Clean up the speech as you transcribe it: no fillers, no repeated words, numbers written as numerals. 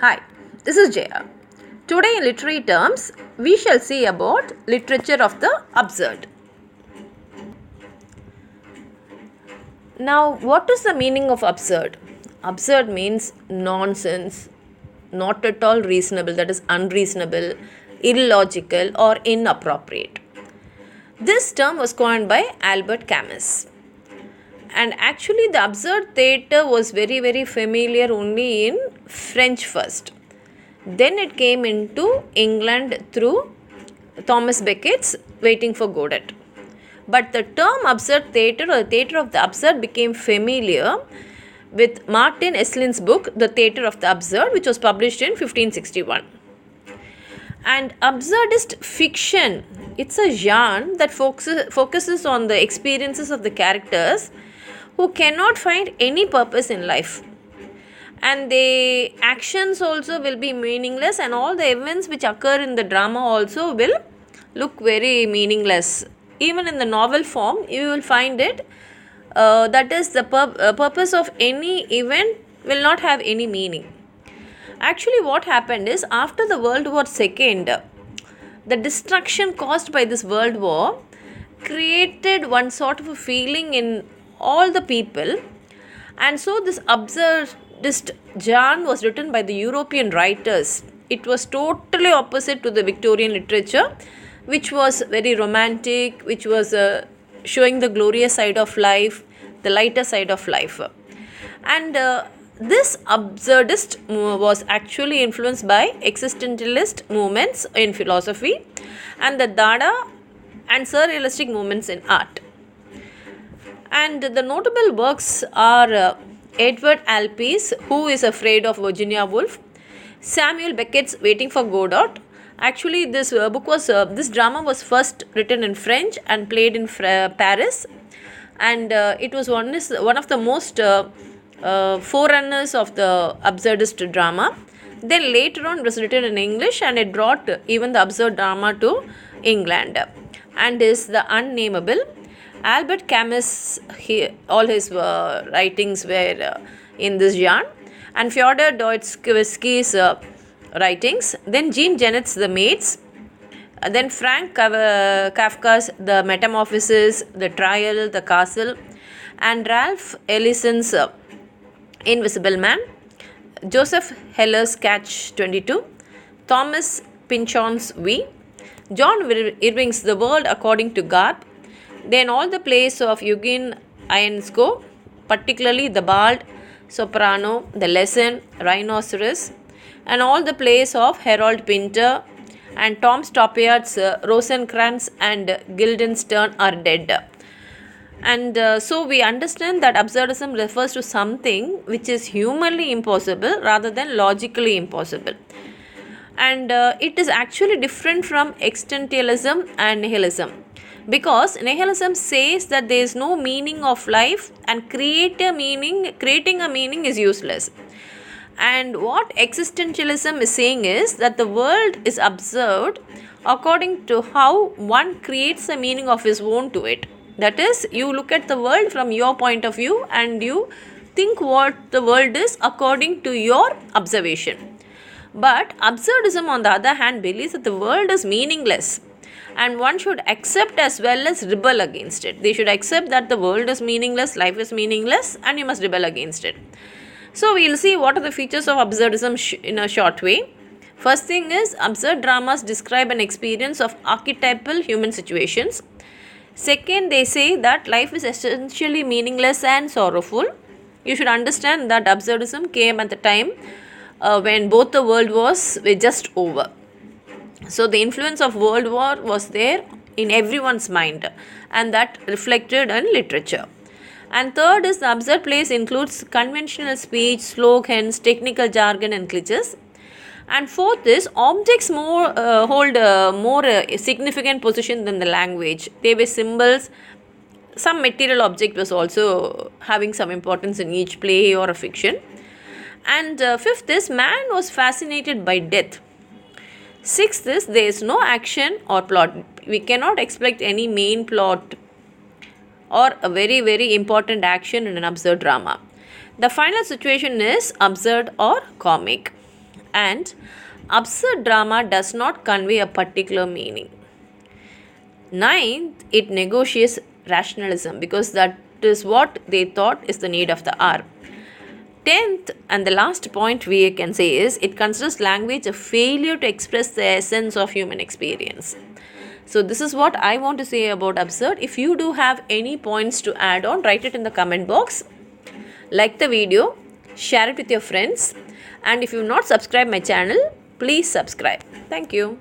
Hi, this is Jaya. Today in literary terms, we shall see about literature of the absurd. Now, what is the meaning of absurd? Absurd means nonsense, not at all reasonable, that is unreasonable, illogical or inappropriate. This term was coined by Albert Camus. And actually the absurd theatre was very familiar only in French first. Then it came into England through Thomas Beckett's Waiting for Godot. But the term absurd theatre or the theatre of the absurd became familiar with Martin Eslin's book The Theatre of the Absurd, which was published in 1561. And absurdist fiction, it's a genre that focuses on the experiences of the characters who cannot find any purpose in life. And the actions also will be meaningless, and all the events which occur in the drama also will look very meaningless. Even in the novel form, you will find it. That is, the purpose of any event will not have any meaning. Actually, what happened is, after the World War II, the destruction caused by this World War created one sort of a feeling in all the people, and so this absurdist genre was written by the European writers. It was totally opposite to the Victorian literature, which was very romantic, which was showing the glorious side of life, the lighter side of life. And this absurdist was actually influenced by existentialist movements in philosophy and the Dada and surrealistic movements in art. And the notable works are Edward Alpes, Who is Afraid of Virginia Woolf, Samuel Beckett's Waiting for Godot. Actually, this this drama was first written in French and played in Paris, and it was one of the most forerunners of the absurdist drama. Then later on, it was written in English, and it brought even the absurd drama to England, and is the Unnameable. Albert Camus, all his writings were in this genre, and Fyodor Dostoevsky's writings, then Jean Genet's The Maids, then Frank Kafka's The Metamorphosis, The Trial, The Castle, and Ralph Ellison's Invisible Man, Joseph Heller's Catch-22, Thomas Pynchon's We, John Irving's The World According to Garp, then all the plays of Eugene Ionesco, particularly The Bard, Soprano, The Lesson, Rhinoceros, and all the plays of Harold Pinter and Tom Stoppard's Rosencrantz and Guildenstern are dead. And so we understand that absurdism refers to something which is humanly impossible rather than logically impossible. And it is actually different from existentialism and nihilism, because nihilism says that there is no meaning of life and creating a meaning is useless. And what existentialism is saying is that the world is absurd according to how one creates a meaning of his own to it. That is, you look at the world from your point of view and you think what the world is according to your observation. But absurdism, on the other hand, believes that the world is meaningless, and one should accept as well as rebel against it. They should accept that the world is meaningless, life is meaningless, and you must rebel against it. So we will see what are the features of absurdism in a short way. First thing is, absurd dramas describe an experience of archetypal human situations. Second, they say that life is essentially meaningless and sorrowful. You should understand that absurdism came at the time when both the world wars were just over. So the influence of World War was there in everyone's mind, and that reflected in literature. And third is, the absurd plays includes conventional speech, slogans, technical jargon and cliches. And fourth is, objects hold a more significant position than the language. They were symbols. Some material object was also having some importance in each play or a fiction. And fifth is, man was fascinated by death. Sixth is, there is no action or plot. We cannot expect any main plot or a very important action in an absurd drama. The final situation is absurd or comic. And absurd drama does not convey a particular meaning. Ninth, it negotiates rationalism because that is what they thought is the need of the hour. 10th, and the last point we can say is, it considers language a failure to express the essence of human experience. So this is what I want to say about absurd. If you do have any points to add on, write it in the comment box. Like the video, share it with your friends, and if you have not subscribed my channel, please subscribe. Thank you.